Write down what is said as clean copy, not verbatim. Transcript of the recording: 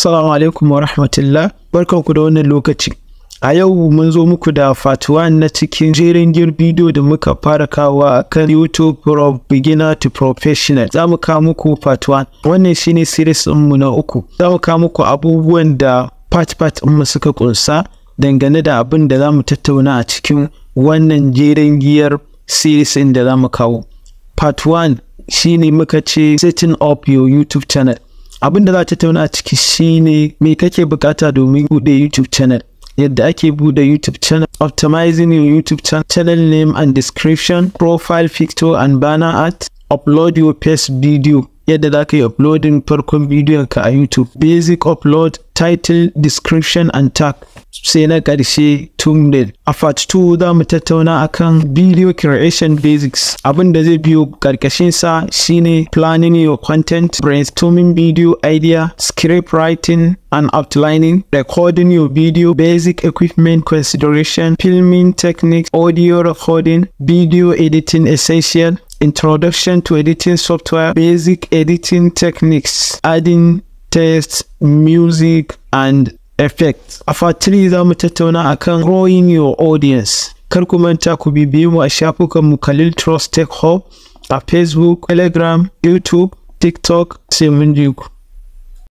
Assalamu alaikum wa rahmatullah. Barkanku da wannan lokaci. A yau mun zo muku da part 1 na cikin jerin bidiyo da muka fara kawo akan YouTube from beginner to professional. Za mu kawo muku part 1. Wannan shine series mu na 3. Za mu kawo muku abubuwan da part mu suka kunsa dangane da abin da za mu tattauna a cikin wannan jerin giyar series ɗin da za mu kawo. Part 1 shine muka ce setting up your YouTube channel. Abin da za ta tattauna a ciki shine me kake bukata domin bude YouTube channel, yadda ake bude YouTube channel, optimizing your YouTube channel name and description, profile picture and banner art, upload your first video, yadda za ka yi uploading farkon bidiyon ka a YouTube, basic upload, title, description and tag, sai na ƙarshe thumbnail. A part 2 za mu tattauna akan video creation basics. Abin da zai biyo ƙarƙashin sa shine planning your content, brainstorming video idea, script writing and outlining, recording your video, basic equipment consideration, filming techniques, audio recording, video editing essential, introduction to editing software, basic editing techniques, adding text, music and effects. A part 3 za mu tattauna akan growing your audience. Kar ku manta ku bibiye mu a shafukan mu Khalil Trust Tech Hub a Facebook, Telegram, YouTube, TikTok, sai mun ji ku.